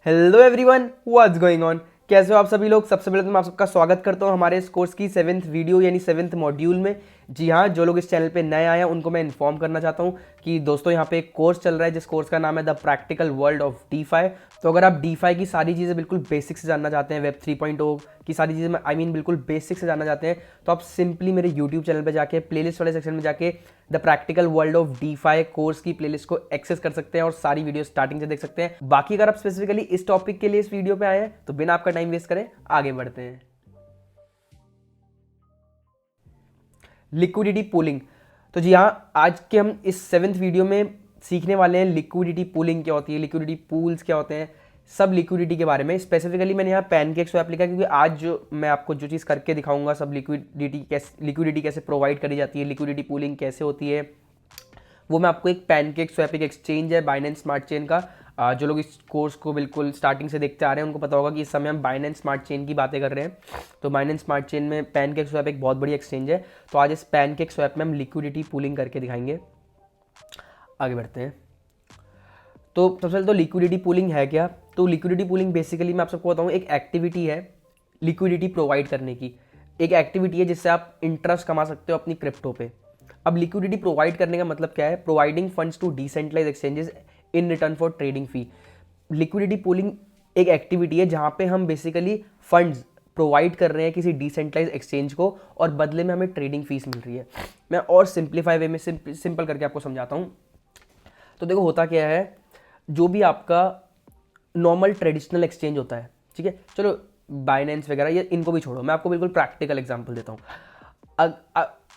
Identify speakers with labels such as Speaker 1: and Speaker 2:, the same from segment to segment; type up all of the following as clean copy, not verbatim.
Speaker 1: Hello everyone, what's going on. कैसे हो आप सभी लोग। सबसे पहले तो मैं आप सबका स्वागत करता हूं हमारे इस कोर्स की 7th वीडियो यानी 7th मॉड्यूल में। जी हाँ, जो लोग इस चैनल पे नए आए हैं उनको मैं इन्फॉर्म करना चाहता हूं कि दोस्तों यहाँ पे एक कोर्स चल रहा है जिस कोर्स का नाम है the practical world of DeFi. तो अगर आप डीफाई की सारी चीज़ें बिल्कुल बेसिक से जानना चाहते हैं, वेब 3.0 की सारी चीज़ें बिल्कुल बेसिक से जानना चाहते हैं, तो आप सिंपली मेरे यूट्यूब चैनल पर जाके प्लेलिस्ट वाले सेक्शन में जाके the practical world of DeFi course की प्लेलिस्ट को एक्सेस कर सकते हैं और सारी वीडियो स्टार्टिंग से देख सकते हैं। बाकी अगर आप स्पेसिफिकली इस टॉपिक के लिए इस वीडियो पे आए हैं तो बिना आपका टाइम वेस्ट करें आगे बढ़ते हैं। Liquidity pooling. तो जी हाँ, आज के हम इस 7th वीडियो में सीखने वाले हैं लिक्विडिटी पूलिंग क्या होती है, लिक्विडिटी पूल्स क्या होते हैं, सब लिक्विडिटी के बारे में। स्पेसिफिकली मैंने यहाँ पैनकेक स्वैप लिखा है क्योंकि आज जो मैं आपको जो चीज़ करके दिखाऊंगा सब लिक्विडिटी कैसे प्रोवाइड करी जाती है, लिक्विडिटी पूलिंग कैसे होती है, वो मैं आपको एक पैनकेक स्वैप एक एक्सचेंज है बाइनेंस स्मार्ट चेन का। जो लोग इस कोर्स को बिल्कुल स्टार्टिंग से देखते आ रहे हैं उनको पता होगा कि इस समय हम बाइनेंस स्मार्ट चेन की बातें कर रहे हैं। तो बाइनेंस स्मार्ट चेन में पैनकेक स्वैप एक बहुत बड़ी एक्सचेंज है। तो आज इस पैनकेक स्वैप में हम लिक्विडिटी पूलिंग करके दिखाएंगे। आगे बढ़ते हैं। तो सबसे पहले तो लिक्विडिटी पूलिंग है क्या। तो लिक्विडिटी पूलिंग बेसिकली मैं आप सबको बताऊँ एक एक्टिविटी है लिक्विडिटी प्रोवाइड करने की। एक एक्टिविटी है जिससे आप इंटरेस्ट कमा सकते हो अपनी क्रिप्टो पे। अब लिक्विडिटी प्रोवाइड करने का मतलब क्या है, providing funds to decentralize exchanges in return for trading fee. Liquidity pooling एक एक्टिविटी है जहां पे हम बेसिकली फंड्स प्रोवाइड कर रहे हैं किसी डिसेंट्रलाइज एक्सचेंज को और बदले में हमें ट्रेडिंग फीस मिल रही है। मैं और सिंप्लीफाई वे में सिंपल करके आपको समझाता हूँ। तो देखो होता क्या है, जो भी आपका नॉर्मल ट्रेडिशनल एक्सचेंज होता है, ठीक है, चलो बाइनेंस वगैरह ये इनको भी छोड़ो, मैं आपको बिल्कुल प्रैक्टिकल एग्जांपल देता हूँ।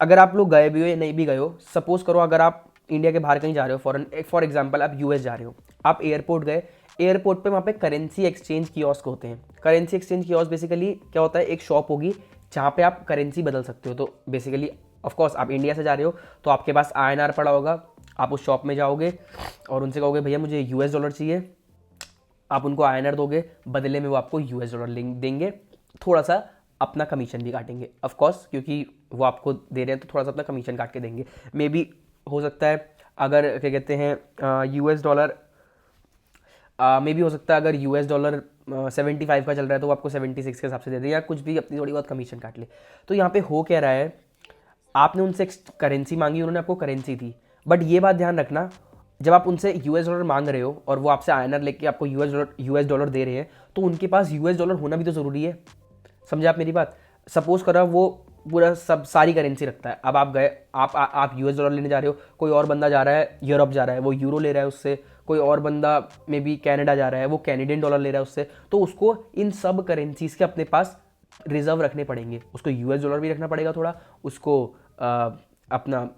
Speaker 1: अगर आप लोग गए भी हो या नहीं भी गए हो, सपोज करो अगर आप इंडिया के बाहर कहीं जा रहे हो, फॉर एग्जांपल आप यूएस जा रहे हो, आप एयरपोर्ट गए, एयरपोर्ट पे वहाँ पे करेंसी एक्सचेंज कियोस्क होते हैं। करेंसी एक्सचेंज कियोस्क बेसिकली क्या होता है, एक शॉप होगी जहाँ पे आप करेंसी बदल सकते हो। तो बेसिकली ऑफकोर्स आप इंडिया से जा रहे हो तो आपके पास INR पड़ा होगा, आप उस शॉप में जाओगे और उनसे कहोगे भैया मुझे US डॉलर चाहिए, आप उनको INR दोगे, बदले में वो आपको US डॉलर देंगे, थोड़ा सा अपना कमीशन भी काटेंगे ऑफकोर्स, क्योंकि वो आपको दे रहे हैं तो थोड़ा सा अपना कमीशन काट के देंगे। मे बी हो सकता है अगर क्या कहते हैं US डॉलर मे भी हो सकता है अगर US डॉलर 75 का चल रहा है तो वो आपको 76 के हिसाब से दे दे या कुछ भी अपनी थोड़ी बहुत कमीशन काट ले। तो यहाँ पे हो क्या रहा है, आपने उनसे करेंसी मांगी, उन्होंने आपको करेंसी दी, बट ये बात ध्यान रखना जब आप उनसे US डॉलर मांग रहे हो और वो आपसे INR लेके आपको US डॉलर दे रहे हैं तो उनके पास US डॉलर होना भी तो ज़रूरी है। समझे आप मेरी बात। सपोज करो वो पूरा सब सारी करेंसी रखता है, अब आप गए आप US डॉलर लेने जा रहे हो, कोई और बंदा जा रहा है यूरोप जा रहा है वो यूरो ले रहा है उससे, कोई और बंदा मे बी कनाडा जा रहा है वो कैनेडियन डॉलर ले रहा है उससे, तो उसको इन सब करेंसीज के अपने पास रिजर्व रखने पड़ेंगे। उसको US डॉलर भी रखना पड़ेगा थोड़ा, उसको अपना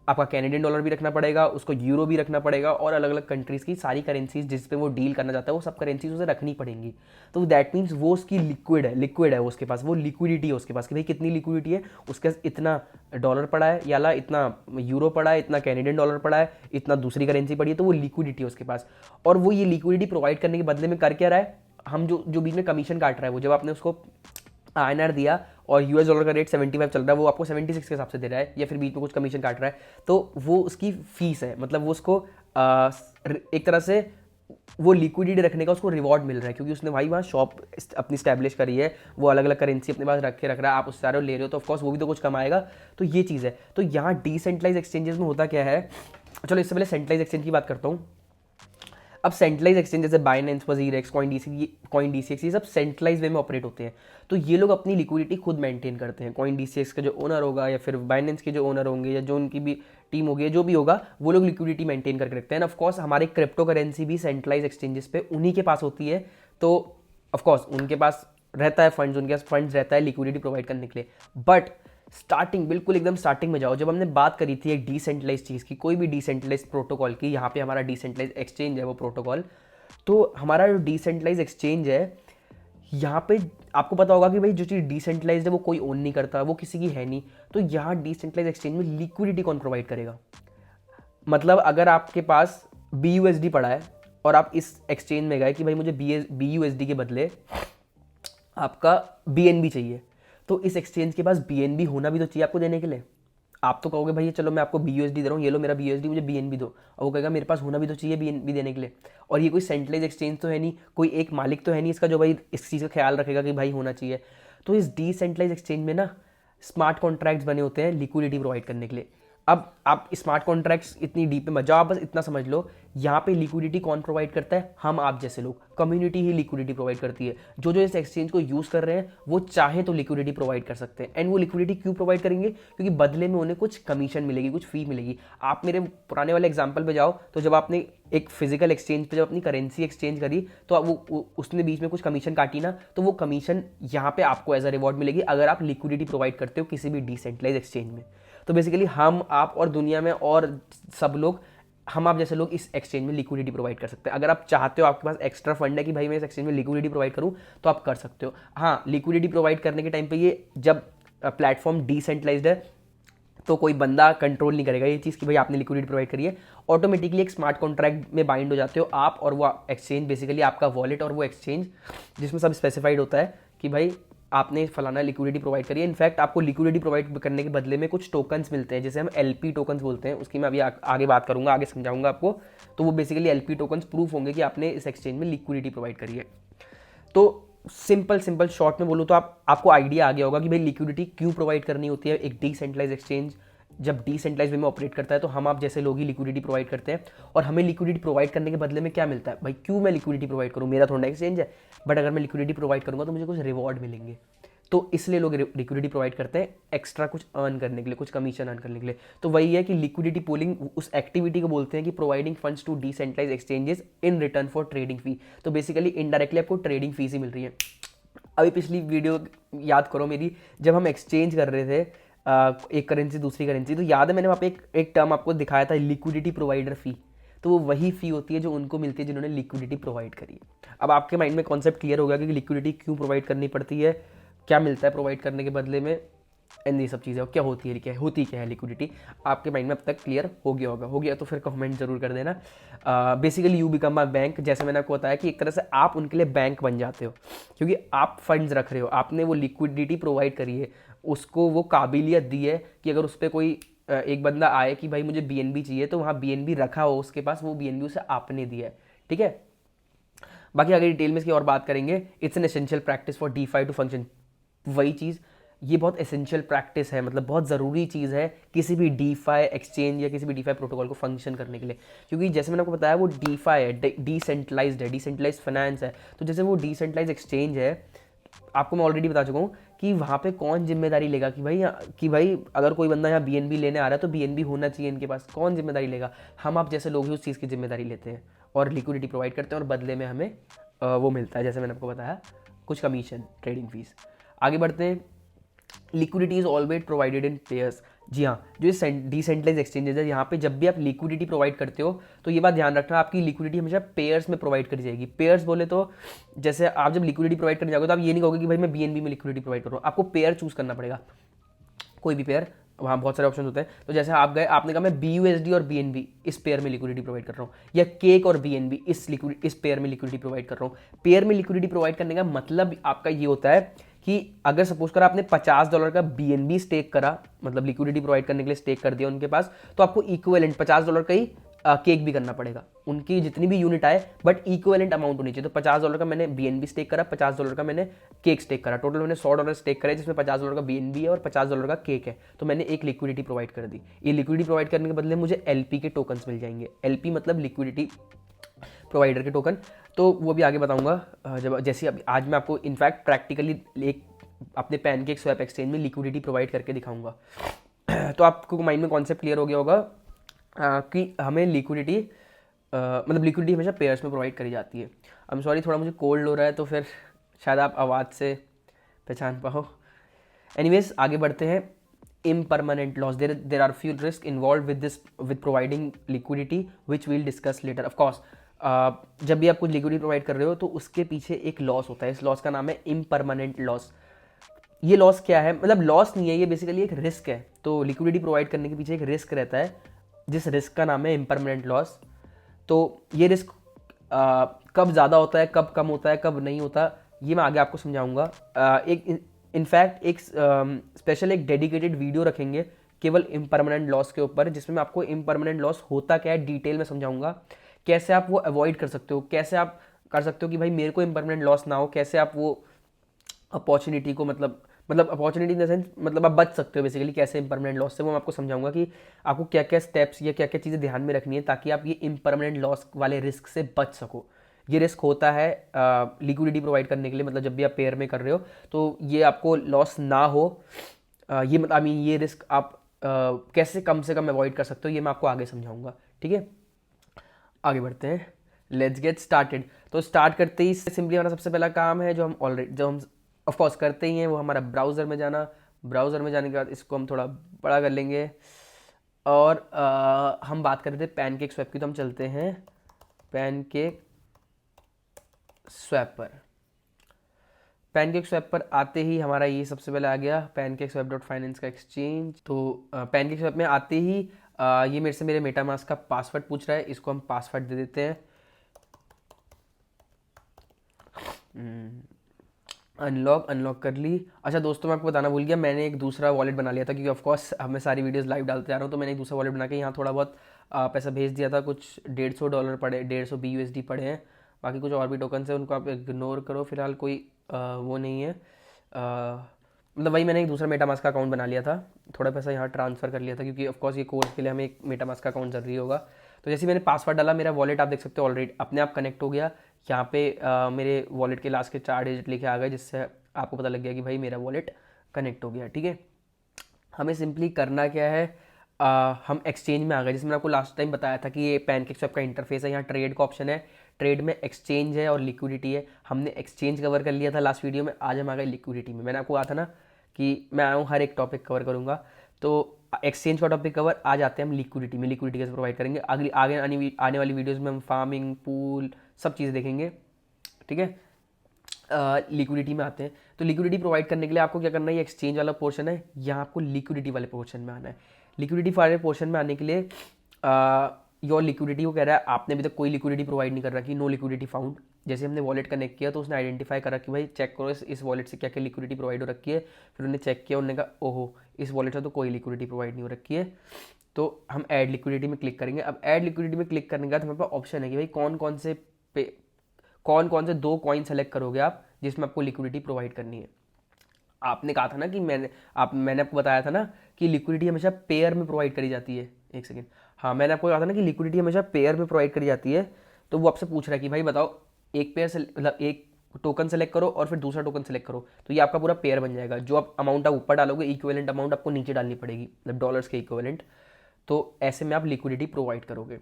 Speaker 1: आपका कैनेडियन डॉलर भी रखना पड़ेगा, उसको यूरो भी रखना पड़ेगा और अलग अलग कंट्रीज़ की सारी करेंसीज जिस पे वो डील करना चाहता है वो सब करेंसीज उसे रखनी पड़ेंगी। तो दैट मीन्स वो उसकी लिक्विड है वो उसके पास, वो लिक्विडिटी है उसके पास कि भाई कितनी लिक्विडिटी है उसके पास, इतना डॉलर पड़ा है या इतना यूरो पड़ा है, इतना कैनेडियन डॉलर पड़ा है, इतना दूसरी करेंसी पड़ी है, तो वो लिक्विडिटी है उसके पास। और वो ये लिक्विडिटी प्रोवाइड करने के बदले में कर क्या रहा है, हम जो बीच में कमीशन काट रहा है वो जब आपने उसको INR दिया और US डॉलर का रेट 75 चल रहा है वो आपको 76 के हिसाब से दे रहा है या फिर बीच में कुछ कमीशन काट रहा है, तो वो उसकी फीस है। मतलब वो उसको एक तरह से वो लिक्विडिटी रखने का उसको रिवॉर्ड मिल रहा है क्योंकि उसने भाई वहाँ शॉप अपनी स्टैब्लिश करी है, वो अलग अलग करेंसी अपने पास रख रहा है, आप उससे सारे ले रहे हो तो ऑफकोर्स वो भी तो कुछ कमाएगा। तो ये चीज़ है। तो यहाँ डिसेंट्रलाइज एक्सचेंजेस में होता क्या है, चलो इससे पहले सेंट्रलाइज एक्सचेंज की बात करता हूँ। अब सेंट्रलाइज एक्सचेंज जैसे बाइनेंस, वजीरेक्स, कॉइन डीसीएक्स ये सब सेंट्रलाइज वे में ऑपरेट होते हैं। तो ये लोग अपनी लिक्विडिटी खुद मेंटेन करते हैं। कॉइन डीसीएक्स का जो ओनर होगा या फिर बाइनेंस के जो ओनर होंगे या जो उनकी भी टीम होगी जो भी होगा वो लोग लिक्विडिटी मेंटेन करके रखते हैं। ऑफकोर्स हमारी क्रिप्टो करेंसी भी सेंट्रलाइज एक्सचेंजेस पे उन्हीं के पास होती है, तो ऑफकोर्स उनके पास रहता है फंड्स, उनके पास फंड्स रहता है लिक्विडिटी प्रोवाइड करने के लिए। बट स्टार्टिंग बिल्कुल एकदम स्टार्टिंग में जाओ, जब हमने बात करी थी एक डिसेंट्रलाइज चीज़ की, कोई भी डिसेंट्रलाइज प्रोटोकॉल की, यहाँ पे हमारा डिसेंट्रलाइज एक्सचेंज है वो प्रोटोकॉल। तो हमारा जो डिसेंट्रलाइज एक्सचेंज है यहाँ पे आपको पता होगा कि भाई जो चीज़ डिसेंट्रलाइज है वो कोई ओन नहीं करता, वो किसी की है नहीं। तो यहाँ डिसेंट्रलाइज एक्सचेंज में लिक्विडिटी कौन प्रोवाइड करेगा। मतलब अगर आपके पास BUSD पड़ा है और आप इस एक्सचेंज में गए कि भाई मुझे BUSD के बदले आपका BNB चाहिए, तो इस एक्सचेंज के पास BNB होना भी तो चाहिए आपको देने के लिए। आप तो कहोगे भाई चलो मैं आपको BUSD दे रहा हूँ, ये लो मेरा BUSD, मुझे BNB दो, और वो कहेगा मेरे पास होना भी तो चाहिए BNB देने के लिए। और ये कोई सेंट्रलाइज एक्सचेंज तो है नहीं, कोई एक मालिक तो है नहीं इसका जो भाई इस चीज़ का ख्याल रखेगा कि भाई होना चाहिए। तो इस डिसेंट्रलाइज एक्सचेंज में ना स्मार्ट कॉन्ट्रैक्ट्स बने होते हैं लिक्विडिटी प्रोवाइड करने के लिए। अब आप स्मार्ट कॉन्ट्रैक्ट्स इतनी डीप में मत जाओ, आप बस इतना समझ लो यहाँ पे लिक्विडिटी कौन प्रोवाइड करता है, हम आप जैसे लोग, कम्युनिटी ही लिक्विडिटी प्रोवाइड करती है। जो जो इस एक्सचेंज को यूज़ कर रहे हैं वो चाहे तो लिक्विडिटी प्रोवाइड कर सकते हैं। एंड वो लिक्विडिटी क्यों प्रोवाइड करेंगे, क्योंकि बदले में उन्हें कुछ कमीशन मिलेगी, कुछ फी मिलेगी। आप मेरे पुराने वाले एग्जाम्पल पे जाओ तो जब आपने एक फिजिकल एक्सचेंज पे जब अपनी करेंसी एक्सचेंज करी तो वो उसने बीच में कुछ कमीशन काटी ना, तो वो कमीशन यहाँ पे आपको एज अ रिवॉर्ड मिलेगी अगर आप लिक्विडिटी प्रोवाइड करते हो किसी भी डिसेंट्रलाइज एक्सचेंज में। तो बेसिकली हम आप और दुनिया में और सब लोग, हम आप जैसे लोग इस एक्सचेंज में लिक्विडिटी प्रोवाइड कर सकते हैं। अगर आप चाहते हो, आपके पास एक्स्ट्रा फंड है कि भाई मैं इस एक्सचेंज में लिक्विडिटी प्रोवाइड करूं, तो आप कर सकते हो। हाँ, लिक्विडिटी प्रोवाइड करने के टाइम पे ये जब प्लेटफॉर्म डिसेंट्रलाइज्ड है तो कोई बंदा कंट्रोल नहीं करेगा ये चीज़ कि भाई आपने लिक्विडिटी प्रोवाइड करी है। ऑटोमेटिकली एक स्मार्ट कॉन्ट्रैक्ट में बाइंड हो जाते हो आप और वो एक्सचेंज, बेसिकली आपका वॉलेट और वो एक्सचेंज, जिसमें सब स्पेसिफाइड होता है कि भाई आपने फलाना लिक्विडिटी प्रोवाइड करी है। इनफैक्ट आपको लिक्विडिटी प्रोवाइड करने के बदले में कुछ टोकन्स मिलते हैं, जैसे हम LP टोकन्स बोलते हैं, उसकी मैं अभी आगे बात करूंगा, आगे समझाऊंगा आपको। तो वो बेसिकली LP टोकन्स प्रूफ होंगे कि आपने इस एक्सचेंज में लिक्विडिटी प्रोवाइड करी है। तो सिंपल शॉर्ट में बोलूँ तो आपको आइडिया आ गया होगा कि भाई लिक्विडिटी क्यों प्रोवाइड करनी होती है। एक डिसेंट्रलाइज एक्सचेंज जब डिसेंट्रलाइज वे में ऑपरेट करता है तो हम आप जैसे लोग ही लिक्विडिटी प्रोवाइड करते हैं, और हमें लिक्विडिटी प्रोवाइड करने के बदले में क्या मिलता है, भाई क्यों मैं लिक्विडिटी प्रोवाइड करूँ, मेरा थोड़ा एक्सचेंज है, बट अगर मैं लिक्विडिटी प्रोवाइड करूँगा तो मुझे कुछ रिवॉर्ड मिलेंगे। तो इसलिए लोग लिक्विडिटी प्रोवाइड करते हैं एक्स्ट्रा कुछ अर्न करने के लिए, कुछ कमीशन अर्न करने के लिए। तो वही है कि लिक्विडिटी पूलिंग उस एक्टिविटी को बोलते हैं कि providing funds to decentralize exchanges in return for trading fee. तो बेसिकली इनडायरेक्टली आपको ट्रेडिंग फीस ही मिल रही है। अभी पिछली वीडियो याद करो मेरी, जब हम एक्सचेंज कर रहे थे एक करेंसी दूसरी करेंसी, तो याद है मैंने वहाँ पे एक टर्म आपको दिखाया था, लिक्विडिटी प्रोवाइडर फी। तो वो वही फी होती है जो उनको मिलती है जिन्होंने लिक्विडिटी प्रोवाइड करी है। अब आपके माइंड में कॉन्सेप्ट क्लियर हो गया कि लिक्विडिटी क्यों प्रोवाइड करनी पड़ती है, क्या मिलता है प्रोवाइड करने के बदले में, एंड ये सब चीज़ें क्या होती है, क्या है लिक्विडिटी, आपके माइंड में अब तक क्लियर हो गया होगा। हो गया तो फिर कमेंट जरूर कर देना। Basically you become a bank, जैसे मैंने आपको बताया कि एक तरह से आप उनके लिए बैंक बन जाते हो, क्योंकि आप फंड्स रख रहे हो, आपने वो लिक्विडिटी प्रोवाइड करी है, उसको वो काबिलियत दी है कि अगर उस पर कोई एक बंदा आए कि भाई मुझे BNB चाहिए, तो वहाँ BNB रखा हो उसके पास, वो BNB उसे आपने दिया है। ठीक है, बाकी आगे डिटेल में इसकी और बात करेंगे। It's an essential practice for DeFi to function. वही चीज़, ये बहुत एसेंशियल प्रैक्टिस है, मतलब बहुत ज़रूरी चीज़ है किसी भी DeFi एक्सचेंज या किसी भी DeFi प्रोटोकॉल को फंक्शन करने के लिए, क्योंकि जैसे मैंने आपको बताया वो DeFi है, डिसेंट्रलाइज्ड फाइनेंस है। तो जैसे वो डिसेंट्रलाइज एक्सचेंज है, आपको मैं ऑलरेडी बता चुका हूँ कि वहाँ पे कौन जिम्मेदारी लेगा कि भाई अगर कोई बंदा यहाँ BNB लेने आ रहा है तो BNB होना चाहिए इनके पास, कौन जिम्मेदारी लेगा, हम आप जैसे लोग ही उस चीज़ की जिम्मेदारी लेते हैं और लिक्विडिटी प्रोवाइड करते हैं, और बदले में हमें वो मिलता है, जैसे मैंने आपको बताया, कुछ कमीशन, ट्रेडिंग फीस। आगे बढ़ते हैं। Liquidity is always provided in pairs. जी हाँ, जो ये डिसेंट्रलाइज एक्सचेंजेस है, यहाँ पे जब भी आप लिक्विडिटी प्रोवाइड करते हो तो ये बात ध्यान रखना, आपकी लिक्विडिटी हमेशा पेयर्स में प्रोवाइड करी जाएगी। पेयर्स बोले तो जैसे आप जब लिक्विडिटी प्रोवाइड करने जाओगे तो आप ये नहीं कहोगे कि भाई मैं BNB में लिक्विडिटी प्रोवाइड कर रहा हूँ, आपको पेयर चूज करना पड़ेगा, कोई भी पेयर, वहाँ बहुत सारे ऑप्शन होते हैं। तो जैसे आप गए, आपने कहा मैं BUSD और BNB इस पेयर में लिक्विडिटी प्रोवाइड कर रहा हूँ, या केक और BNB इस पेयर में लिक्विडिटी प्रोवाइड कर रहा हूँ। पेयर में लिक्विडिटी प्रोवाइड करने का मतलब आपका ये होता है कि अगर सपोज कर आपने $50 का BNB स्टेक करा, मतलब लिक्विडिटी प्रोवाइड करने के लिए स्टेक कर दिया उनके पास, तो आपको इक्विवेलेंट $50 का ही केक भी करना पड़ेगा, उनकी जितनी भी यूनिट आए, बट इक्विवेलेंट अमाउंट होनी चाहिए। तो $50 का मैंने BNB स्टेक करा, $50 का मैंने केक स्टेक करा, टोटल मैंने $100 स्टेक करे, जिसमें $50 का BNB है और $50 का केक है, तो मैंने एक लिक्विडिटी प्रोवाइड कर दी। ये लिक्विडिटी प्रोवाइड करने के बदले मुझे LP के टोकन्स मिल जाएंगे। LP मतलब लिक्विडिटी प्रोवाइडर के टोकन, तो वो भी आगे बताऊंगा जब, जैसे अब आज मैं आपको इनफैक्ट प्रैक्टिकली एक अपने PancakeSwap एक्सचेंज में लिक्विडिटी प्रोवाइड करके दिखाऊंगा। तो आपको माइंड में कॉन्सेप्ट क्लियर हो गया होगा कि हमें लिक्विडिटी मतलब लिक्विडिटी हमेशा पेयर्स में प्रोवाइड करी जाती है। आई एम सॉरी, थोड़ा मुझे कोल्ड हो रहा है तो फिर शायद आप आवाज़ से पहचान पाओ। एनीवेज आगे बढ़ते हैं। impermanent loss, there are few risks involved with providing liquidity which we'll discuss later. Of course जब भी आप कुछ लिक्विडिटी प्रोवाइड कर रहे हो तो उसके पीछे एक लॉस होता है, इस लॉस का नाम है impermanent लॉस। ये लॉस क्या है, मतलब लॉस नहीं है, ये बेसिकली एक रिस्क है। तो लिक्विडिटी प्रोवाइड करने के पीछे एक रिस्क रहता है, जिस रिस्क का नाम है इम्परमानेंट लॉस। तो ये रिस्क कब ज़्यादा होता है, कब कम होता है, कब नहीं होता, ये मैं आगे आपको समझाऊंगा। एक इनफैक्ट एक स्पेशल एक डेडिकेटेड वीडियो रखेंगे केवल इम्परमानेंट लॉस के ऊपर, जिसमें मैं आपको इम्परमानेंट लॉस होता क्या है डिटेल में समझाऊंगा, कैसे आप वो अवॉइड कर सकते हो, कैसे आप कर सकते हो कि भाई मेरे को इम्परमानेंट लॉस ना हो, कैसे आप वो अपॉर्चुनिटी को मतलब अपॉर्चुनिटी इन द सेंस मतलब आप बच सकते हो बेसिकली कैसे इम्परमानेंट लॉस से, वो मैं आपको समझाऊंगा कि आपको क्या क्या स्टेप्स या क्या क्या चीज़ें ध्यान में रखनी है ताकि आप ये इम्परमानेंट लॉस वाले रिस्क से बच सको। ये रिस्क होता है लिक्विडिटी प्रोवाइड करने के लिए, मतलब जब भी आप पेयर में कर रहे हो तो ये आपको लॉस ना हो, ये मतलब आई मीन ये रिस्क आप कैसे कम से कम अवॉइड कर सकते हो, ये मैं आपको आगे समझाऊंगा। ठीक है, आगे बढ़ते हैं, लेट्स गेट स्टार्टेड। तो स्टार्ट करते ही सिंपली हमारा सबसे पहला काम है जो हम ऑफ कोर्स करते ही हैं, वो हमारा ब्राउज़र में जाना। ब्राउज़र में जाने के बाद इसको हम थोड़ा बड़ा कर लेंगे और हम बात कर रहे थे पैनकेक स्वैप की, तो हम चलते हैं पैनकेक स्वैप पर। पैनकेक स्वैप पर आते ही हमारा ये सबसे पहले आ गया पैनकेक स्वैप डॉट फाइनेंस का एक्सचेंज। तो पैनकेक स्वैप में आते ही ये मेरे से मेरे मेटामास्क का पासवर्ड पूछ रहा है, इसको हम पासवर्ड दे देते हैं। अनलॉक कर ली। अच्छा दोस्तों, मैं आपको बताना भूल गया, मैंने एक दूसरा वॉलेट बना लिया था क्योंकि ऑफकोर्स अब मैं सारी वीडियोस लाइव डालते जा रहा हूँ, तो मैंने एक दूसरा वॉलेट बना के यहाँ थोड़ा बहुत पैसा भेज दिया था। कुछ $150 पड़े, 150 BUSD पड़े हैं। बाकी कुछ और भी टोकन है, उनको आप इग्नोर करो, फिलहाल कोई वो नहीं है। मतलब वही मैंने एक दूसरा मेटामास्क का अकाउंट बना लिया था, थोड़ा पैसा यहाँ ट्रांसफ़र कर लिया था क्योंकि ऑफकोर्स ये कोर्स के लिए हमें एक मेटामास्क का अकाउंट ज़रूरी होगा। तो जैसे ही मैंने पासवर्ड डाला, मेरा वॉलेट आप देख सकते हो ऑलरेडी अपने आप कनेक्ट हो गया। यहाँ पे मेरे वॉलेट के लास्ट के 4 डिजिट लिखे आ गए, जिससे आपको पता लग गया कि भाई मेरा वॉलेट कनेक्ट हो गया। ठीक है, हमें सिंपली करना क्या है, हम एक्सचेंज में आ गए। जैसे मैंने आपको लास्ट टाइम बताया था कि ये पैनकेक स्वैप का इंटरफेस है, यहाँ ट्रेड का ऑप्शन है, ट्रेड में एक्सचेंज है और लिक्विडिटी है। हमने एक्सचेंज कवर कर लिया था लास्ट वीडियो में, आज हम आ गए लिक्विडिटी में। मैंने आपको कहा था ना कि मैं आया हूँ हर एक टॉपिक कवर करूँगा, तो एक्सचेंज का टॉपिक कवर, आज आते हैं हम लिक्विडिटी में। लिक्विडिटी कैसे प्रोवाइड करेंगे, आगे आगे आने वाली वीडियोज़ में हम फार्मिंग, पूल, सब चीज़ें देखेंगे। ठीक है, लिक्विडिटी में आते हैं। तो लिक्विडिटी प्रोवाइड करने के लिए आपको क्या करना है, ये एक्सचेंज वाला पोर्शन है, यहाँ आपको लिक्विडिटी वाले पोर्शन में आना है। लिक्विडिटी वाले पोर्शन में आने के लिए योर लिक्विडिटी को कह रहा है आपने अभी तक कोई लिक्विडिटी प्रोवाइड नहीं कर रखी, नो लिक्विडिटी फाउंड। जैसे हमने वॉलेट कनेक्ट किया तो उसने आइडेंटिफाई करा कि भाई चेक करो इस वॉलेट से क्या क्या लिक्विडिटी प्रोवाइड हो रखी है। फिर उन्होंने चेक किया, उन्होंने कहा ओहो इस वॉलेट से तो कोई लिक्विडिटी प्रोवाइड नहीं हो रखी है। तो हम ऐड लिक्विडिटी में क्लिक करेंगे। अब ऐड लिक्विडिटी में क्लिक करने के बाद हमारे पास ऑप्शन है कि भाई कौन कौन से 2 कॉइन सेलेक्ट करोगे आप जिसमें आपको लिक्विडिटी प्रोवाइड करनी है। आपने कहा था ना कि मैंने आपको बताया था ना कि लिक्विडिटी हमेशा पेयर में प्रोवाइड करी जाती है। एक सेकेंड, हाँ मैंने आपको कहा था ना कि लिक्विडिटी हमेशा पेयर में प्रोवाइड करी जाती है। तो वो आपसे पूछ रहा है कि भाई बताओ एक पेयर से मतलब एक टोकन सेलेक्ट करो और फिर दूसरा टोकन सेलेक्ट करो, तो ये आपका पूरा पेयर बन जाएगा। जो आप अमाउंट आप ऊपर डालोगे, इक्विवेलेंट अमाउंट आपको नीचे डालनी पड़ेगी, मतलब डॉलर्स के इक्विवेलेंट। तो ऐसे में आप लिक्विडिटी प्रोवाइड करोगे।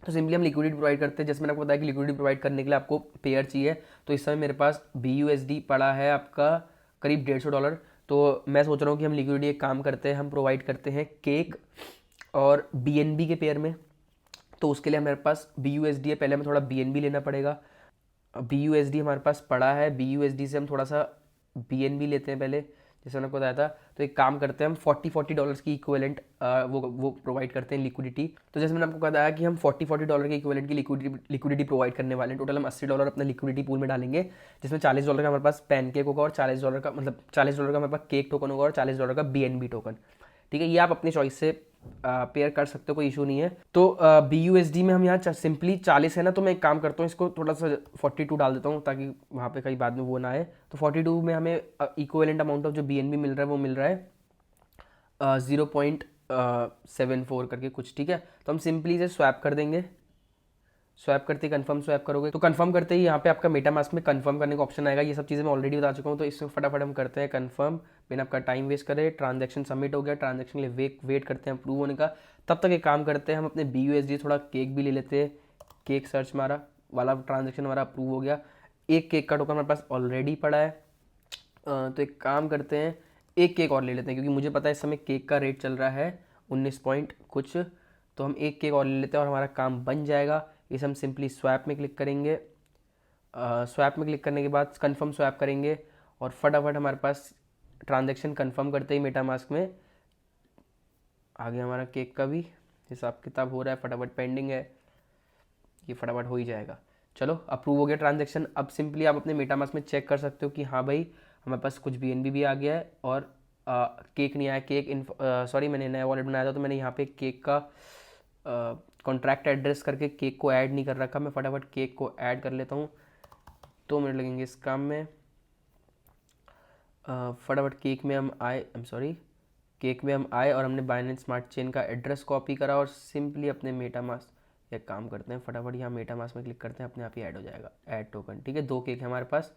Speaker 1: तो सिंपली हम लिक्विडिटी प्रोवाइड करते हैं। जैसे मैंने आपको बताया कि लिक्विडिटी प्रोवाइड करने के लिए आपको पेयर चाहिए, तो इस समय मेरे पास BUSD पड़ा है आपका करीब $150। तो मैं सोच रहा हूँ कि हम लिक्विडिटी एक काम करते हैं, हम प्रोवाइड करते हैं केक और BNB के पेयर में। तो उसके लिए हमारे पास BUSD है, पहले हमें थोड़ा BNB लेना पड़ेगा। BUSD हमारे पास पड़ा है, BUSD से हम थोड़ा सा BNB लेते हैं पहले, जैसे मैंने आपको बताया था। तो एक काम करते हैं, हम $40 की इक्विवेलेंट वो प्रोवाइड करते हैं लिक्विडिटी। तो जैसे मैंने आपको बताया कि हम $40 के इक्विवेलेंट की लिक्विडिटी प्रोवाइड करने वाले हैं। टोटल हम $80 अपना लिक्विडिटी पूल में डालेंगे, जिसमें $40 का हमारे पास पैनकेक होगा और $40 का मतलब $40 का हमारे पास केक टोकन होगा और $40 का BNB टोकन। ठीक है, ये आप अपनी चॉइस से पेयर कर सकते हो, कोई इशू नहीं है। तो BUSD में हम यहाँ सिंपली 40 है ना, तो मैं एक काम करता हूँ इसको थोड़ा सा 42 डाल देता हूँ ताकि वहाँ पे कहीं बाद में वो ना आए। तो 42 में हमें इक्विवेलेंट अमाउंट ऑफ जो BNB मिल रहा है वो मिल रहा है 0.74 करके कुछ। ठीक है, तो हम सिंपली इसे स्वैप कर देंगे। स्वैप करते ही कंफर्म स्वैप करोगे, तो कंफर्म करते ही यहाँ पे आपका मेटामास्क में कंफर्म करने का ऑप्शन आएगा। ये सब चीज़ें मैं ऑलरेडी बता चुका हूँ, तो इसमें फटाफट हम करते हैं कंफर्म, बिना आपका टाइम वेस्ट करे। ट्रांजैक्शन सबमिट हो गया, ट्रांजैक्शन के लिए वेट करते हैं अप्रूव होने का। तब तक एक काम करते हैं, हम अपने BUSD थोड़ा केक भी ले लेते हैं। केक सर्च मारा वाला ट्रांजेक्शन हमारा अप्रूव हो गया। एक केक का टोकन हमारे पास ऑलरेडी पड़ा है। तो एक काम करते हैं, एक केक और ले लेते हैं क्योंकि मुझे पता है इस समय केक का रेट चल रहा है 19 पॉइंट कुछ। तो हम एक केक और ले लेते हैं और हमारा काम बन जाएगा। इसे हम सिंपली स्वैप में क्लिक करेंगे। स्वैप में क्लिक करने के बाद कंफर्म स्वैप करेंगे और फटाफट हमारे पास ट्रांजैक्शन कंफर्म करते ही मेटामास्क में आ गया हमारा केक का भी हिसाब किताब हो रहा है, फटाफट पेंडिंग है, ये फटाफट हो ही जाएगा। चलो अप्रूव हो गया ट्रांजैक्शन। अब सिंपली आप अपने मेटामास्क में चेक कर सकते हो कि हाँ भाई हमारे पास कुछ BNB भी आ गया है और केक नहीं आया, केक सॉरी मैंने नया वॉलेट बनाया था तो मैंने यहाँ पे केक का कॉन्ट्रैक्ट एड्रेस करके केक को ऐड नहीं कर रखा। मैं फटाफट केक को ऐड कर लेता हूँ, 2 मिनट लगेंगे इस काम में। फटाफट केक में हम आए, केक में हम आए और हमने बाइनेंस स्मार्ट चेन का एड्रेस कॉपी करा और सिंपली अपने मेटामास्क एक काम करते हैं, फटाफट यहाँ मेटामास्क में क्लिक करते हैं, अपने आप ही ऐड हो जाएगा ऐड टोकन। ठीक है, 2 केक है हमारे पास।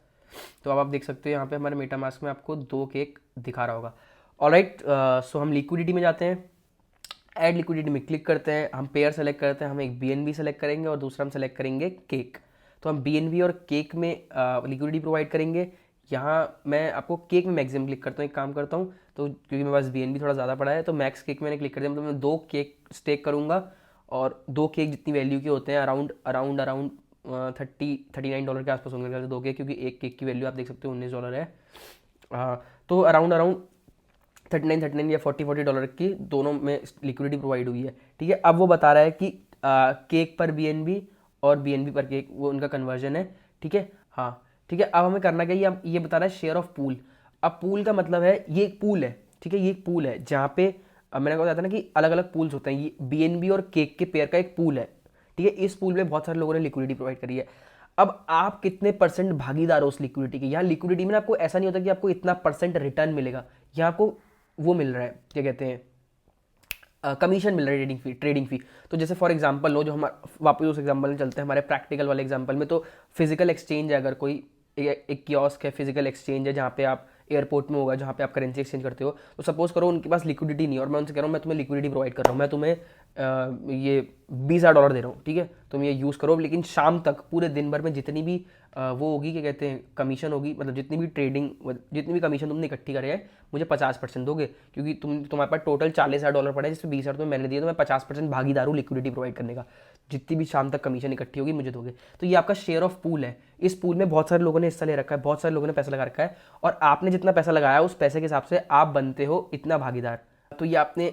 Speaker 1: तो अब आप देख सकते हो यहाँ पे हमारे मेटामास्क में आपको 2 केक दिखा रहा होगा। ऑलराइट, सो हम लिक्विडिटी में जाते हैं, ऐड लिक्विडिटी में क्लिक करते हैं, हम पेयर सेलेक्ट करते हैं, हम एक BNB सेलेक्ट करेंगे और दूसरा हम सेलेक्ट करेंगे केक। तो हम BNB और केक में लिक्विडिटी प्रोवाइड करेंगे। यहाँ मैं आपको केक में मैक्सिमम क्लिक करता हूँ, एक काम करता हूँ तो क्योंकि मेरे पास BNB थोड़ा ज़्यादा पड़ा है तो मैक्स केक मैंने क्लिक कर दिया। मतलब मैं 2 केक स्टेक करूँगा और 2 केक जितनी वैल्यू के होते हैं अराउंड $39 के आसपास होंगे 2 केक, क्योंकि एक केक की वैल्यू आप देख सकते हो $19 है। तो अराउंड 39 या $40 की दोनों में लिक्विडिटी प्रोवाइड हुई है। ठीक है, अब वो बता रहा है कि केक पर BNB और BNB पर केक वो उनका कन्वर्जन है। ठीक है, हाँ ठीक है। अब हमें करना क्या, ये बता रहा है शेयर ऑफ पूल। अब पूल का मतलब है ये एक पूल है। ठीक है, ये एक पूल है जहाँ पे मैंने आपको बताया था ना कि अलग अलग पूल्स होते हैं, ये BNB और केक के पेयर का एक पूल है। ठीक है, इस पूल में बहुत सारे लोगों ने लिक्विडिटी प्रोवाइड करी है। अब आप कितने परसेंट भागीदार हो उस लिक्विडिटी के। यहाँ लिक्विडिटी में आपको ऐसा नहीं होता कि आपको इतना परसेंट रिटर्न मिलेगा, यहाँ आपको वो मिल रहा है, क्या कहते हैं, कमीशन मिल रहा है, ट्रेडिंग फी। तो जैसे फॉर एग्जांपल लो, जो हम वापस उस एग्जांपल में चलते हैं, हमारे प्रैक्टिकल वाले एग्जांपल में, तो फिजिकल एक्सचेंज है, अगर कोई एक कियोस्क है, फिजिकल एक्सचेंज है जहाँ पे आप एयरपोर्ट में होगा, जहाँ पे आप करेंसी एक्सचेंज करते हो, तो सपोज करो उनके पास लिक्विडिटी नहीं है और मैं उनसे कह रहा हूँ मैं तुम्हें लिक्विडिटी प्रोवाइड कर रहा हूँ, मैं तुम्हें ये $20,000 दे रहा हूँ। ठीक है, तुम ये यूज़ करो, लेकिन शाम तक पूरे दिन भर में जितनी भी वो होगी, क्या कहते हैं, कमीशन होगी, मतलब जितनी भी कमीशन तुमने इकट्ठी करे है, मुझे 50% दोगे, क्योंकि तुम्हारे पास टोटल $40,000 पड़ा है, जिसमें 20,000 तुम्हें मैंने दिए, तो मैं 50% भागीदार हूँ लिक्विडिटी प्रोवाइड करने का। जितनी भी शाम तक कमीशन इकट्ठी होगी मुझे दोगे। तो ये आपका शेयर ऑफ पूल है। इस पूल में बहुत सारे लोगों ने हिस्सा ले रखा है, बहुत सारे लोगों ने पैसा लगा रखा है, और आपने जितना पैसा लगाया उस पैसे के हिसाब से आप बनते हो इतना भागीदार। तो ये आपने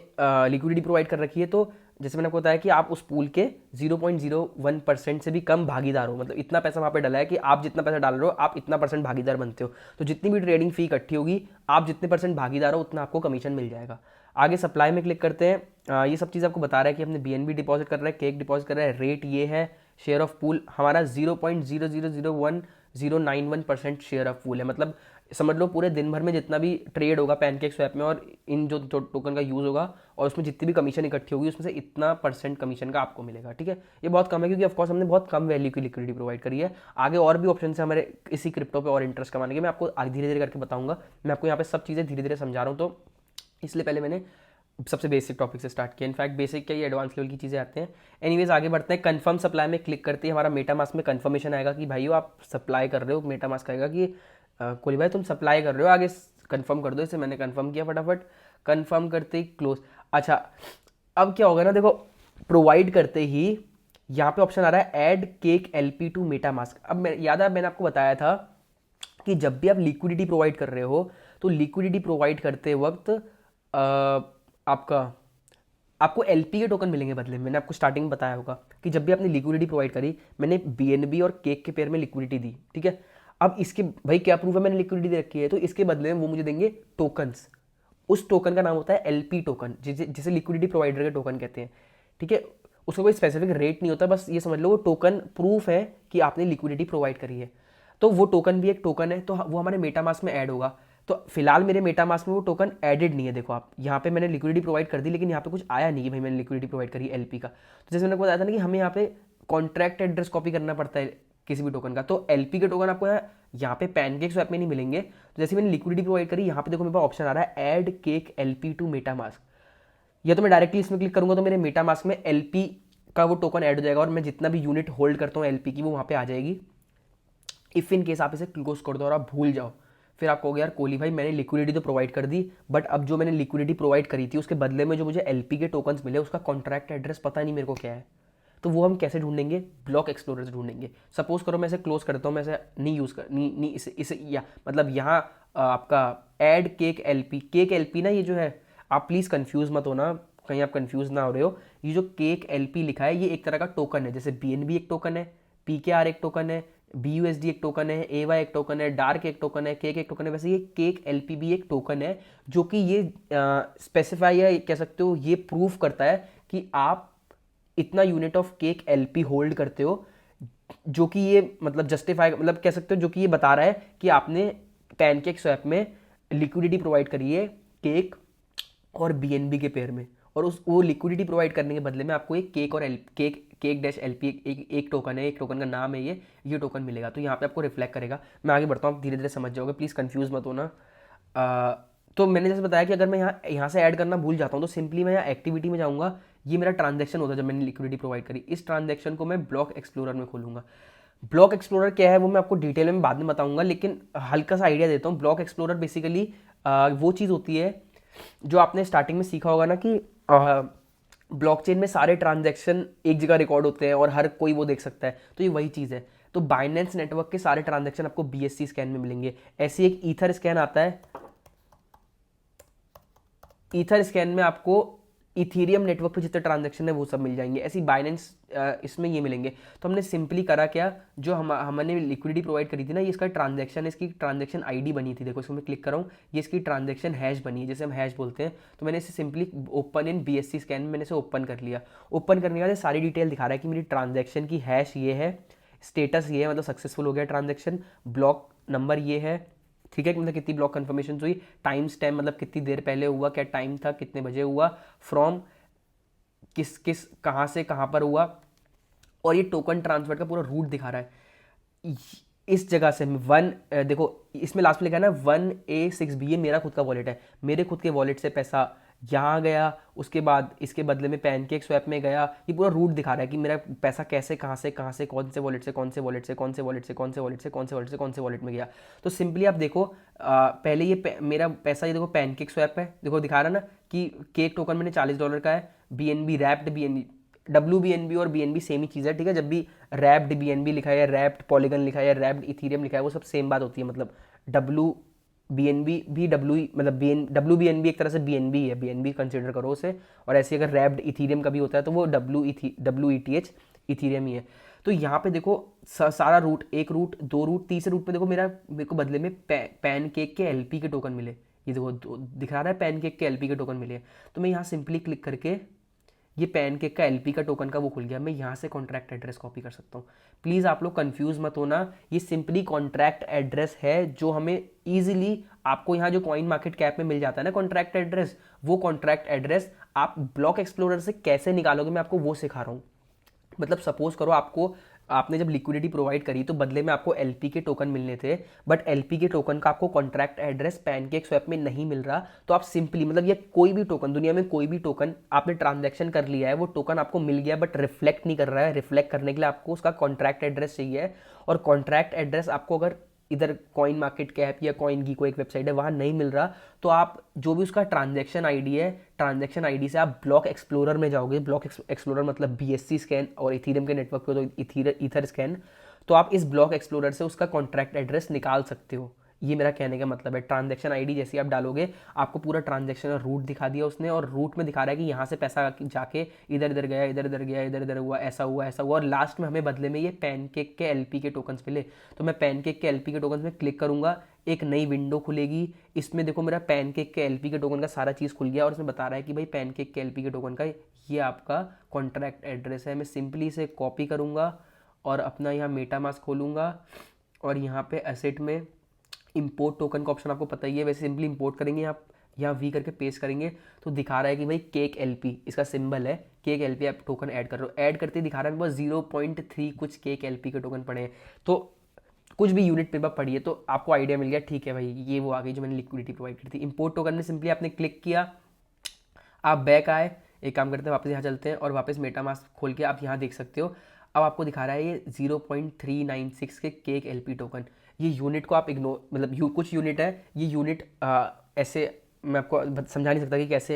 Speaker 1: लिक्विडिटी प्रोवाइड कर रखी है, तो जैसे मैंने आपको बताया कि आप उस पूल के 0.01% से भी कम भागीदार हो, मतलब इतना पैसा वहाँ पे डाला है कि आप जितना पैसा डाल रहे हो आप इतना परसेंट भागीदार बनते हो। तो जितनी भी ट्रेडिंग फी इकट्ठी होगी, आप जितने परसेंट भागीदार हो उतना आपको कमीशन मिल जाएगा। आगे सप्लाई में क्लिक करते हैं, ये सब चीज़ आपको बता रहा है कि हमने BNB डिपॉजिट कर रहा है, केक डिपॉजिट कर रहा है, रेट ये है, शेयर ऑफ पूल हमारा 0.0001091% शेयर ऑफ पूल है। मतलब समझ लो पूरे दिन भर में जितना भी ट्रेड होगा पैनकेक स्वैप में और इन जो टोकन का यूज़ होगा और उसमें जितनी भी कमीशन इकट्ठी होगी उसमें से इतना % कमीशन का आपको मिलेगा। ठीक है, ये बहुत कम है क्योंकि ऑफकोर्स हमने बहुत कम वैल्यू की लिक्विडिटी प्रोवाइड करी है। आगे और भी ऑप्शन है हमारे इसी क्रिप्टो पे और इंटरेस्ट कमाने के, मैं आपको धीरे धीरे करके बताऊंगा। मैं आपको यहाँ पे सब चीज़ें धीरे धीरे समझा रहा हूँ, तो इसलिए पहले मैंने सबसे बेसिक टॉपिक से स्टार्ट किया। इनफैक्ट बेसिक क्या, ये एडवांस लेवल की चीज़ें आते हैं। एनीवेज आगे बढ़ते हैं। कंफर्म सप्लाई में क्लिक करते ही हमारा मेटामास्क में कंफर्मेशन आएगा कि भाई आप सप्लाई कर रहे हो। मेटामास्क आएगा कि कोहली भाई तुम सप्लाई कर रहे हो, आगे कंफर्म कर दो। इसे मैंने कंफर्म किया, फटाफट कंफर्म करते ही क्लोज। अच्छा, अब क्या होगा ना, देखो प्रोवाइड करते ही यहाँ पे ऑप्शन आ रहा है add cake LP to MetaMask. अब याद है मैंने आपको बताया था कि जब भी आप लिक्विडिटी प्रोवाइड कर रहे हो तो लिक्विडिटी प्रोवाइड करते वक्त आपको LP के टोकन मिलेंगे बदले में। मैंने आपको स्टार्टिंग में बताया होगा कि जब भी आपने लिक्विडिटी प्रोवाइड करी, मैंने BNB और केक के पेयर में लिक्विडिटी दी। ठीक है, अब इसके भाई क्या प्रूफ है मैंने लिक्विडिटी दे रखी है, तो इसके बदले में वो मुझे देंगे टोकन्स। उस टोकन का नाम होता है LP टोकन, जिसे लिक्विडिटी प्रोवाइडर के टोकन कहते हैं। ठीक है, उसका कोई स्पेसिफिक रेट नहीं होता, बस ये समझ लो वो टोकन प्रूफ है कि आपने लिक्विडिटी प्रोवाइड करी है। तो वो टोकन भी एक टोकन है, तो वो हमारे मेटामास्क में ऐड होगा। तो फिलहाल मेरे मेटामास्क में वो टोकन एडेड नहीं है। देखो आप यहाँ पे मैंने लिक्विडिटी प्रोवाइड कर दी, लेकिन यहाँ पे कुछ आया नहीं कि भाई मैंने लिक्विडिटी प्रोवाइड करी LP का। तो जैसे मैंने बताया था ना कि हमें यहाँ पे कॉन्ट्रैक्ट एड्रेस कॉपी करना पड़ता है किसी भी टोकन का, तो LP के टोकन आपको यहाँ पे पैनकेक स्वैप में नहीं मिलेंगे। तो जैसे मैंने लिक्विडिटी प्रोवाइड करी, यहाँ पे देखो मेरे पास ऑप्शन आ रहा है add cake LP to MetaMask. या तो मैं डायरेक्टली इसमें क्लिक करूंगा तो मेरे मेटामास्क में LP का वो टोकन ऐड हो जाएगा और मैं जितना भी यूनिट होल्ड करता हूँ LP की वो वहाँ पे आ जाएगी। इफ़ इन केस आप इसे क्लोज कर दो और आप भूल जाओ, फिर आप कहोगे यार कोहली भाई मैंने लिक्विडिटी तो प्रोवाइड कर दी, बट अब जो मैंने लिक्विडिटी प्रोवाइड करी थी उसके बदले में जो मुझे LP के टोकन्स मिले उसका कॉन्ट्रैक्ट एड्रेस पता नहीं मेरे को क्या है। तो वो हम कैसे ढूंढेंगे, ब्लॉक एक्सप्लोरर से ढूंढेंगे। सपोज करो मैं इसे क्लोज करता हूँ, मैं इसे नहीं यूज़ कर नहीं इसे या मतलब यहाँ आपका ऐड केक LP ना, ये जो है आप प्लीज़ कन्फ्यूज़ मत होना, कहीं आप कन्फ्यूज़ ना हो रहे हो। ये जो केक LP लिखा है ये एक तरह का टोकन है, जैसे BNB एक टोकन है, PKR एक टोकन है, BUSD एक टोकन है, AY एक टोकन है, डार्क एक टोकन है, केक एक टोकन है। वैसे ये केक LP भी एक टोकन है जो कि ये स्पेसिफाई या कह सकते हो ये प्रूफ करता है कि आप इतना unit of cake LP hold करते हो, जो कि ये मतलब जस्टिफाई मतलब कह सकते हो जो कि ये बता रहा है कि आपने पैनकेक स्वैप में लिक्विडिटी प्रोवाइड करी है केक और BNB के पेयर में, और उस वो लिक्विडिटी प्रोवाइड करने के बदले में आपको एक केक और केक डैश LP एक टोकन है, एक टोकन का नाम है ये टोकन मिलेगा। तो यहाँ पे आपको रिफ्लेक्ट करेगा। मैं आगे बढ़ता हूँ, धीरे धीरे समझ जाओगे, प्लीज़ कंफ्यूज मत होना। तो मैंने जैसे बताया कि अगर मैं यहाँ से ऐड करना भूल जाता हूँ तो सिंपली मैं यहाँ एक्टिविटी में जाऊँगा। ये मेरा ट्रांजैक्शन होता है जब मैंने लिक्विडिटी प्रोवाइड करी। इस ट्रांजैक्शन को मैं ब्लॉक एक्सप्लोरर में खोलूँगा। ब्लॉक एक्सप्लोरर क्या है वो मैं आपको डिटेल में बाद में बताऊंगा, लेकिन हल्का सा आइडिया देता हूँ। ब्लॉक एक्सप्लोरर बेसिकली वो चीज़ होती है जो आपने स्टार्टिंग में सीखा होगा ना कि ब्लॉकचेन में सारे ट्रांजैक्शन एक जगह रिकॉर्ड होते हैं और हर कोई वो देख सकता है। तो ये वही चीज़ है। तो बाइनेंस नेटवर्क के सारे ट्रांजैक्शन आपको BSC स्कैन में मिलेंगे। ऐसे एक ईथर स्कैन आता है, ईथर स्कैन में आपको इथीरियम नेटवर्क पे जितने ट्रांजैक्शन है वो सब मिल जाएंगे। ऐसी बाइनेंस इसमें ये मिलेंगे। तो हमने सिंपली करा क्या, जो हमने लिक्विडिटी प्रोवाइड करी थी ना, ये इसका ट्रांजैक्शन है, इसकी ट्रांजैक्शन ID बनी थी। देखो इसको मैं क्लिक कर रहा हूँ, ये इसकी ट्रांजैक्शन हैश बनी है, जैसे हम हैश बोलते हैं। तो मैंने इसे simply open in BSC scan में मैंने इसे ओपन कर लिया। ओपन करने के बाद सारी डिटेल दिखा रहा है कि मेरी ट्रांजैक्शन की हैश ये है, स्टेटस ये है, मतलब सक्सेसफुल हो गया ट्रांजैक्शन, ब्लॉक नंबर ये है, ठीक है, मतलब कितनी ब्लॉक कन्फर्मेशन हुई, टाइम स्टैम्प मतलब कितनी देर पहले हुआ, क्या टाइम था, कितने बजे हुआ, फ्रॉम किस कहाँ से कहाँ पर हुआ, और ये टोकन ट्रांसफर का पूरा रूट दिखा रहा है। इस जगह से देखो इसमें लास्ट में लिखा है ना 1A6B, ये मेरा खुद का वॉलेट है, मेरे खुद के वॉलेट से पैसा यहाँ गया, उसके बाद इसके बदले में पैनकेक स्वैप में गया। ये पूरा रूट दिखा रहा है कि मेरा पैसा कैसे कहाँ से कौन से वॉलेट से कौन से वॉलेट से कौन से वॉलेट से कौन से वॉलेट से कौन से वॉलेट से कौन से वॉलेट में गया। तो सिंपली आप देखो पहले ये मेरा पैसा, ये देखो पैनकेक स्वैप है, देखो दिखा रहा है ना कि केक टोकन मैंने $40 का है, BNB रैप्ड BNB, WBNB और BNB सेम ही चीज़ है, ठीक है। जब भी रैप्ड BNB लिखा है या रैप्ड पॉलीगन लिखा है या रैप्ड इथीरियम लिखा है वो सब सेम बात होती है। मतलब WBNB भी मतलब WBNB एक तरह से BNB है, BNB कंसिडर करो उसे। और ऐसे अगर रैप्ड इथीरियम का भी होता है तो वो WETH इथीरियम ही है। तो यहाँ पे देखो सारा रूट, एक रूट, दो रूट, तीसरे रूट पे देखो मेरे को बदले में पैनकेक के LP के टोकन मिले। ये देखो दिखा रहा है पैनकेक के LP के टोकन मिले। तो मैं यहाँ सिंपली क्लिक करके ये पैनकेक का LP का टोकन का वो खुल गया। मैं यहाँ से कॉन्ट्रैक्ट एड्रेस कॉपी कर सकता हूँ। प्लीज़ आप लोग कंफ्यूज मत होना, ये सिंपली कॉन्ट्रैक्ट एड्रेस है जो हमें ईजिली आपको यहाँ जो कॉइन मार्केट कैप में मिल जाता है ना कॉन्ट्रैक्ट एड्रेस, वो कॉन्ट्रैक्ट एड्रेस आप ब्लॉक एक्सप्लोरर से कैसे निकालोगे मैं आपको वो सिखा रहा हूँ। मतलब सपोज करो आपने जब लिक्विडिटी प्रोवाइड करी तो बदले में आपको LP के टोकन मिलने थे, बट LP के टोकन का आपको कॉन्ट्रैक्ट एड्रेस पैनकेक स्वैप में नहीं मिल रहा। तो आप सिंपली मतलब ये कोई भी टोकन, दुनिया में कोई भी टोकन आपने ट्रांजैक्शन कर लिया है, वो टोकन आपको मिल गया बट रिफ्लेक्ट नहीं कर रहा है। रिफ्लेक्ट करने के लिए आपको उसका कॉन्ट्रैक्ट एड्रेस चाहिए, और कॉन्ट्रैक्ट एड्रेस आपको अगर इधर कॉइन मार्केट कैप या कॉइन की कोई एक वेबसाइट है वहाँ नहीं मिल रहा, तो आप जो भी उसका ट्रांजैक्शन ID है, ट्रांजैक्शन ID से आप ब्लॉक एक्सप्लोरर में जाओगे। ब्लॉक एक्सप्लोरर मतलब BSC स्कैन और इथीरियम के नेटवर्क पे तो ईथर स्कैन। तो आप इस ब्लॉक एक्सप्लोरर से उसका कॉन्ट्रैक्ट एड्रेस निकाल सकते हो। ये मेरा कहने का मतलब है। ट्रांजैक्शन ID जैसे आप डालोगे आपको पूरा ट्रांजैक्शन रूट दिखा दिया उसने, और रूट में दिखा रहा है कि यहाँ से पैसा जाके इधर इधर गया, इधर इधर गया, इधर इधर हुआ, ऐसा हुआ, ऐसा हुआ, और लास्ट में हमें बदले में ये पैनकेक के LP के टोकन्स मिले। तो मैं पैनकेक के LP के टोकन्स में क्लिक करूँगा, एक नई विंडो खुलेगी। इसमें देखो मेरा पैनकेक के LP के टोकन का सारा चीज़ खुल गया, और इसमें बता रहा है कि भाई पैनकेक के LP के टोकन का ये आपका कॉन्ट्रैक्ट एड्रेस है। मैं सिंपली इसे कॉपी करूँगा और अपना यहाँ मेटामास्क खोलूँगा, और यहाँ पे एसेट में इंपोर्ट टोकन का ऑप्शन आपको पता ही है, वैसे सिंपली इंपोर्ट करेंगे, आप यहाँ V करके पेस्ट करेंगे तो दिखा रहा है कि भाई केक LP इसका सिंबल है, केक LP आप टोकन ऐड कर रहे हो। ऐड करते दिखा रहा है बस 0.3 कुछ केक LP के टोकन पड़े हैं। तो कुछ भी यूनिट पे आप पढ़िए तो आपको आइडिया मिल गया, ठीक है भाई ये वो आ गई जो मैंने लिक्विडिटी प्रोवाइड की थी। इंपोर्ट टोकन में सिंपली आपने क्लिक किया, आप बैक आए, एक काम करते हैं वापस यहाँ चलते हैं और वापस मेटामास्क खोल के आप यहाँ देख सकते हो। अब आपको दिखा रहा है ये 0.396 के केक LP टोकन। ये यूनिट को आप इग्नोर मतलब कुछ यूनिट है, ये यूनिट ऐसे मैं आपको समझा नहीं सकता कि कैसे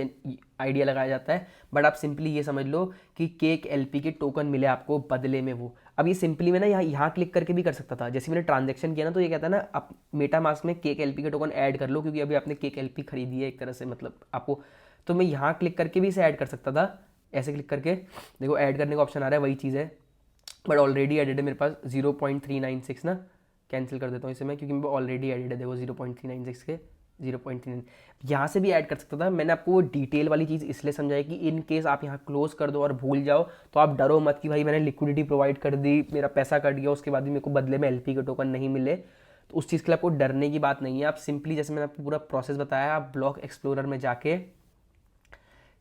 Speaker 1: आइडिया लगाया जाता है, बट आप सिंपली ये समझ लो कि केक LP के टोकन मिले आपको बदले में वो। अब ये सिंपली मैं ना यहाँ क्लिक करके भी कर सकता था, जैसे मैंने ट्रांजैक्शन किया ना तो ये कहता है ना आप मेटामास्क में केक LP के टोकन ऐड कर लो, क्योंकि अभी आपने केक LP खरीदी है एक तरह से मतलब आपको। तो मैं यहाँ क्लिक करके भी इसे ऐड कर सकता था, ऐसे क्लिक करके देखो ऐड करने का ऑप्शन आ रहा है, वही चीज़ है। बट ऑलरेडी एडेड है मेरे पास 0.396 ना, कैंसिल कर देता हूँ इसे मैं, क्योंकि मेरे ऑलरेडी एडेड है देखो 0.396 के 0.3। यहाँ से भी ऐड कर सकता था। मैंने आपको वो डिटेल वाली चीज़ इसलिए समझाई कि इन केस आप यहाँ क्लोज कर दो और भूल जाओ तो आप डरो मत कि भाई मैंने लिक्विडिटी प्रोवाइड कर दी, मेरा पैसा कट गया, उसके बाद भी मेरे को बदले में एलपी के टोकन नहीं मिले। तो उस चीज़ के लिए आपको डरने की बात नहीं है। आप सिंपली, जैसे मैंने आपको पूरा प्रोसेस बताया, आप ब्लॉक एक्सप्लोरर में जाके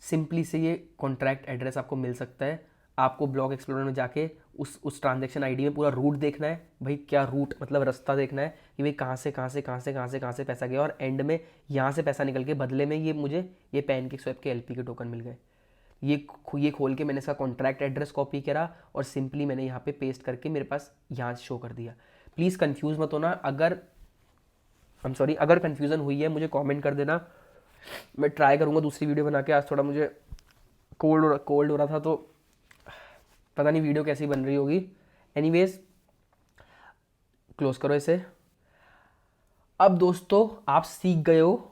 Speaker 1: सिंपली से ये कॉन्ट्रैक्ट एड्रेस आपको मिल सकता है। आपको ब्लॉक एक्सप्लोरर में जाके उस ट्रांजैक्शन आईडी में पूरा रूट देखना है भाई, क्या रूट मतलब रास्ता देखना है कि भाई कहाँ से पैसा गया, और एंड में यहाँ से पैसा निकल के बदले में ये मुझे ये पैनकेक्सwap के एलपी के टोकन मिल गए। ये खोल के मैंने इसका कॉन्ट्रैक्ट एड्रेस कॉपी करा और सिंपली मैंने यहाँ पे पेस्ट करके मेरे पास यहाँ शो कर दिया। प्लीज़ कंफ्यूज मत होना। अगर कंफ्यूजन हुई है मुझे कमेंट कर देना, मैं ट्राई करूँगा दूसरी वीडियो बना के। आज थोड़ा मुझे कोल्ड हो रहा था तो पता नहीं वीडियो कैसी बन रही होगी। एनीवेज क्लोज करो इसे। अब दोस्तों आप सीख गए हो।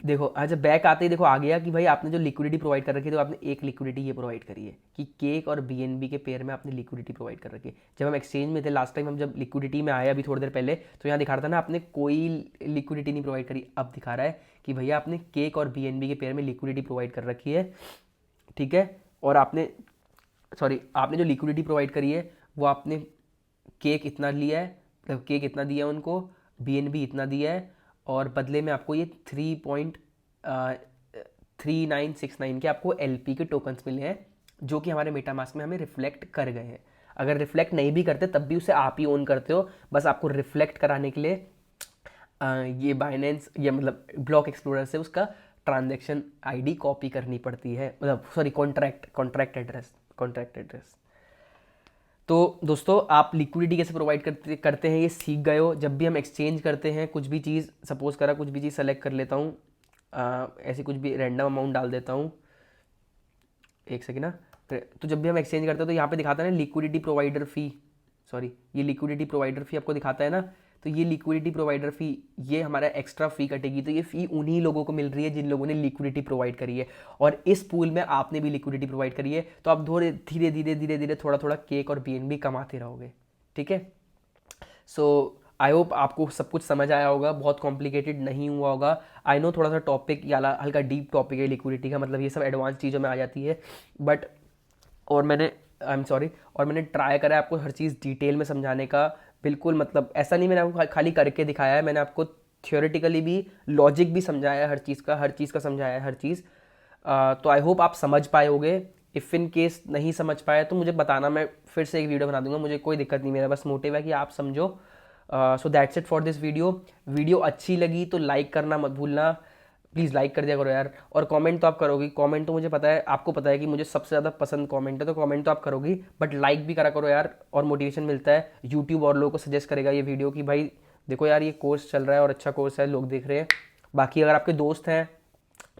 Speaker 1: देखो आज बैक आते ही देखो आ गया कि भाई आपने जो लिक्विडिटी प्रोवाइड कर रखी है, तो आपने एक लिक्विडिटी ये प्रोवाइड करी है कि केक और बीएनबी के पेयर में आपने लिक्विडिटी प्रोवाइड कर रखी है। जब हम एक्सचेंज में थे लास्ट टाइम, हम जब लिक्विडिटी में आए अभी थोड़ी देर पहले, तो यहाँ दिखा रहा था ना आपने कोई लिक्विडिटी नहीं प्रोवाइड करी। अब दिखा रहा है कि भैया आपने केक और बीएनबी के पेयर में लिक्विडिटी प्रोवाइड कर रखी है, ठीक है। और आपने जो लिक्विडिटी प्रोवाइड करी है वो आपने केक इतना लिया है, मतलब केक इतना दिया है उनको, बीएनबी इतना दिया है, और बदले में आपको ये 3.3969 के आपको एलपी के टोकन्स मिले हैं, जो कि हमारे मेटामास्क में हमें रिफ्लेक्ट कर गए हैं। अगर रिफ्लेक्ट नहीं भी करते तब भी उसे आप ही ओन करते हो, बस आपको रिफ्लेक्ट कराने के लिए ये बाइनेंस, ये मतलब ब्लॉक एक्सप्लोरर से उसका ट्रांजैक्शन आईडी कॉपी करनी पड़ती है, मतलब कॉन्ट्रैक्ट एड्रेस। तो दोस्तों आप लिक्विडिटी कैसे प्रोवाइड करते हैं ये सीख गए हो। जब भी हम एक्सचेंज करते हैं कुछ भी चीज़, सपोज करा कुछ भी चीज़ सेलेक्ट कर लेता हूँ, ऐसे कुछ भी रैंडम अमाउंट डाल देता हूँ, एक सेकेंड ना। तो जब भी हम एक्सचेंज करते हैं तो यहाँ पे दिखाता है ना लिक्विडिटी प्रोवाइडर फ़ी, ये लिक्विडिटी प्रोवाइडर फ़ी आपको दिखाता है ना। तो ये लिक्विडिटी प्रोवाइडर फ़ी, ये हमारा एक्स्ट्रा फ़ी कटेगी। तो ये फ़ी उन्हीं लोगों को मिल रही है जिन लोगों ने लिक्विडिटी प्रोवाइड करी है, और इस पूल में आपने भी लिक्विडिटी प्रोवाइड करी है। तो आप धीरे धीरे थोड़ा केक और बीएनबी कमाते रहोगे, ठीक है। सो आई होप आपको सब कुछ समझ आया होगा, बहुत कॉम्प्लिकेटेड नहीं हुआ होगा। आई नो थोड़ा सा टॉपिक या हल्का डीप टॉपिक है लिक्विडिटी का, मतलब ये सब एडवांस चीज़ों में आ जाती है, बट और मैंने ट्राई करा है आपको हर चीज़ डिटेल में समझाने का। बिल्कुल मतलब ऐसा नहीं मैंने आपको खाली करके दिखाया है, मैंने आपको थियोरेटिकली भी, लॉजिक भी समझाया है, हर चीज़ का समझाया है हर चीज़। तो आई होप आप समझ पाए होगे। इफ़ इन केस नहीं समझ पाए तो मुझे बताना, मैं फिर से एक वीडियो बना दूंगा, मुझे कोई दिक्कत नहीं। मेरा बस मोटिव है कि आप समझो। So that's it for this video अच्छी लगी तो लाइक करना मत भूलना, प्लीज़ लाइक कर दिया करो यार। और कमेंट तो आप करोगी, कमेंट तो मुझे पता है, आपको पता है कि मुझे सबसे ज़्यादा पसंद कमेंट है, तो कमेंट तो आप करोगी, बट लाइक भी करा करो यार, और मोटिवेशन मिलता है। यूट्यूब और लोगों को सजेस्ट करेगा ये वीडियो कि भाई देखो यार ये कोर्स चल रहा है और अच्छा कोर्स है, लोग देख रहे हैं। बाकी अगर आपके दोस्त हैं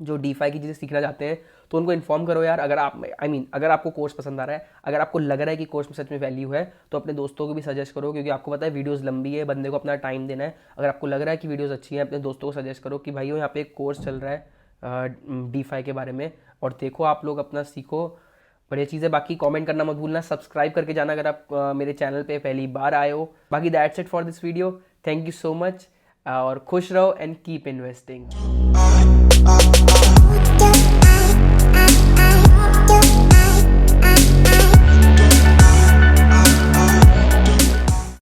Speaker 1: जो डीफाई की चीज़ें सीखना चाहते हैं तो उनको इन्फॉर्म करो यार। अगर अगर आपको कोर्स पसंद आ रहा है, अगर आपको लग रहा है कि कोर्स में सच में वैल्यू है, तो अपने दोस्तों को भी सजेस्ट करो, क्योंकि आपको पता है वीडियोस लंबी है, बंदे को अपना टाइम देना है। अगर आपको लग रहा है कि वीडियोस अच्छी हैं, अपने दोस्तों को सजेस्ट करो कि भाई यहाँ पे एक कोर्स चल रहा है डीफाई के बारे में, और देखो आप लोग अपना सीखो, बढ़िया चीज़ है। बाकी कमेंट करना मत भूलना, सब्सक्राइब करके जाना अगर आप मेरे चैनल पे पहली बार आए हो। बाकी that's it for this video, thank you so much, और खुश रहो एंड कीप इन्वेस्टिंग।